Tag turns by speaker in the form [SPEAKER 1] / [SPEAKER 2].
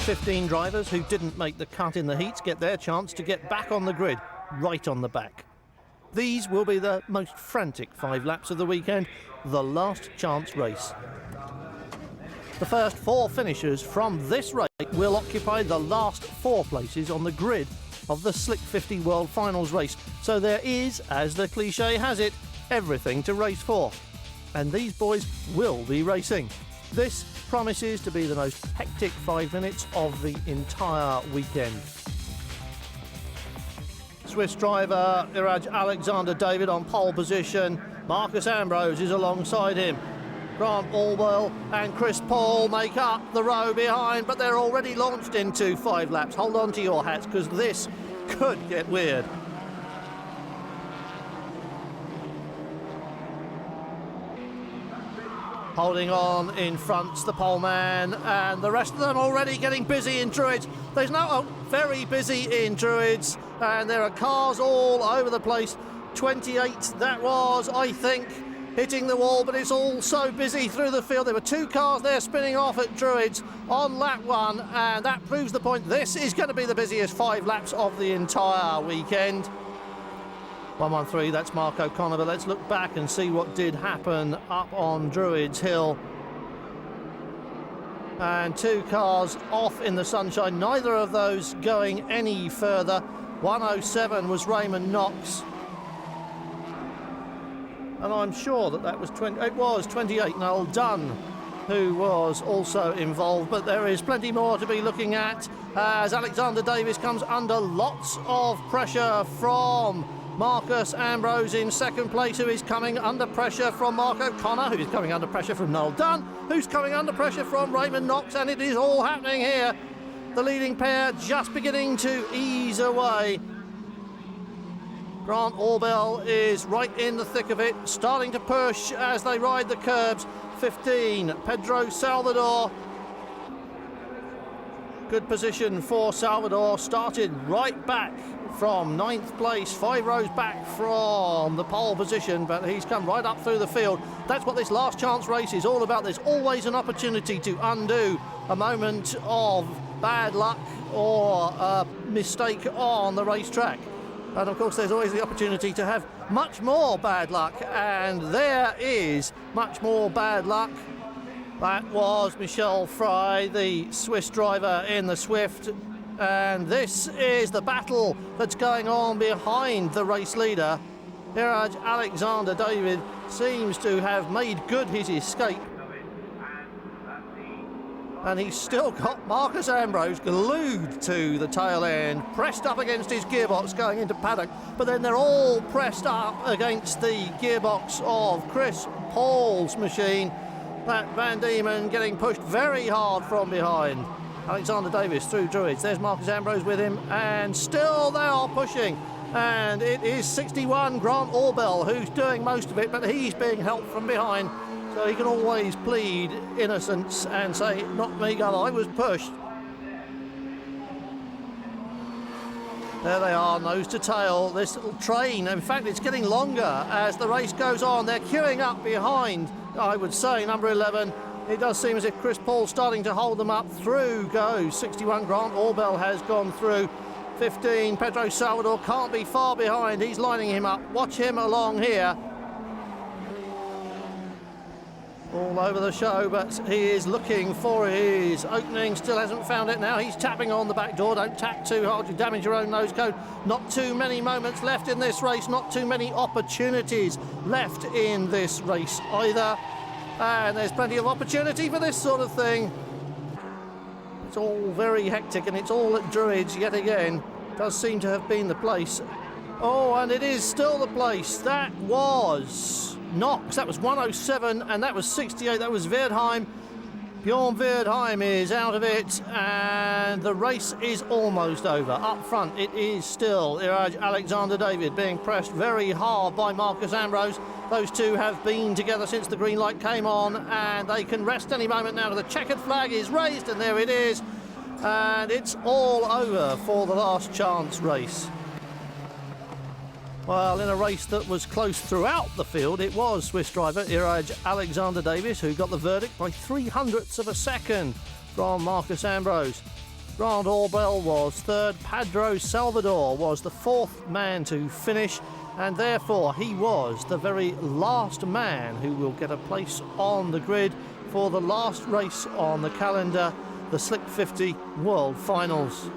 [SPEAKER 1] 15 drivers who didn't make the cut in the heats get their chance to get back on the grid, right on the back. These will be the most frantic 5 laps of the weekend, the last chance race. The first 4 finishers from this race will occupy the last 4 places on the grid of the Slick 50 World Finals race. So there is, as the cliche has it, everything to race for. And these boys will be racing. This promises to be the most hectic 5 minutes of the entire weekend. Swiss driver Iraj Alexander David on pole position. Marcus Ambrose is alongside him. Grant Allwell and Chris Paul make up the row behind, but they're already launched into 5 laps. Hold on to your hats, because this could get weird. Holding on in front's the poleman, and the rest of them already getting busy in Druids. There's no very busy in Druids, and there are cars all over the place. 28, that was, I think, hitting the wall, but it's all so busy through the field. There were 2 cars there spinning off at Druids on lap 1, and that proves the point. This is going to be the busiest 5 laps of the entire weekend. 113, that's Mark O'Connor, but let's look back and see what did happen up on Druids Hill. And 2 cars off in the sunshine, neither of those going any further. 107 was Raymond Knox. And I'm sure that was 20, it was 28, Noel Dunn, who was also involved, but there is plenty more to be looking at as Alexander Davis comes under lots of pressure from Marcus Ambrose in second place, who is coming under pressure from Mark O'Connor, who is coming under pressure from Noel Dunn, who's coming under pressure from Raymond Knox, and it is all happening here. The leading pair just beginning to ease away. Grant Allwell is right in the thick of it, starting to push as they ride the curbs. 15, Pedro Salvador. Good position for Salvador, started right back from 9th place, 5 rows back from the pole position, but he's come right up through the field. That's what this last chance race is all about. There's always an opportunity to undo a moment of bad luck or a mistake on the racetrack. And of course there's always the opportunity to have much more bad luck, and there is much more bad luck. That was Michel Fry, the Swiss driver in the Swift, and this is the battle that's going on behind the race leader. Iraj Alexander David seems to have made good his escape, and he's still got Marcus Ambrose glued to the tail end, pressed up against his gearbox going into paddock, but then they're all pressed up against the gearbox of Chris Paul's machine. That Van Diemen getting pushed very hard from behind. Alexander Davis through Druids. There's Marcus Ambrose with him, and still they are pushing. And it is 61 Grant Allwell who's doing most of it, but he's being helped from behind. So he can always plead innocence and say, not me, girl, I was pushed. There they are, nose to tail, this little train. In fact, it's getting longer as the race goes on. They're queuing up behind, I would say, number 11. It does seem as if Chris Paul's starting to hold them up. Through goes 61 Grant Allwell has gone through. 15, Pedro Salvador can't be far behind. He's lining him up. Watch him along here. All over the show, but he is looking for his opening. Still hasn't found it now. He's tapping on the back door. Don't tap too hard, you damage your own nose cone. Not too many moments left in this race. Not too many opportunities left in this race either. And there's plenty of opportunity for this sort of thing. It's all very hectic, and it's all at Druids yet again. Does seem to have been the place. Oh, and it is still the place. That was Knox, that was 107, and that was 68, that was Verdheim. Bjorn Verdheim is out of it, and the race is almost over. Up front, it is still Iraj Alexander David being pressed very hard by Marcus Ambrose. Those two have been together since the green light came on, and they can rest any moment now. The checkered flag is raised, and there it is. And it's all over for the last chance race. Well, in a race that was close throughout the field, it was Swiss driver Iraj Alexander Davis who got the verdict by 0.03 of a second from Marcus Ambrose. Grant Orbell was third. Pedro Salvador was the fourth man to finish, and therefore he was the very last man who will get a place on the grid for the last race on the calendar, the Slick 50 World Finals.